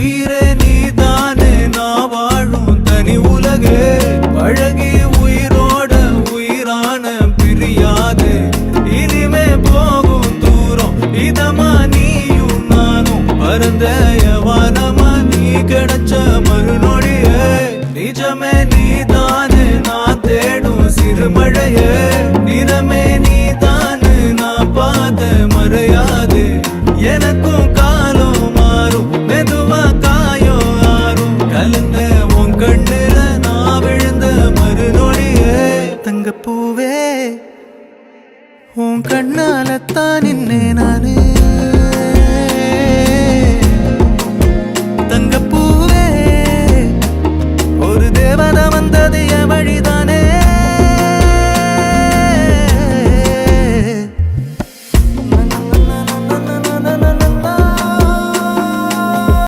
உயிரே நீதானே நான் வாழும் தனி உலகே பழகி உயிரோட உயிரான பிரியாது இனிமே போகும் தூரம் இதமா நீயும் நானும் பரந்த யவானமா நீ கிடைச்ச மறுநொடியே நிஜமே நீதானே நான் தேடும் சிறுமழையே நிறமே நீதானே நான் பார்த்த மறையா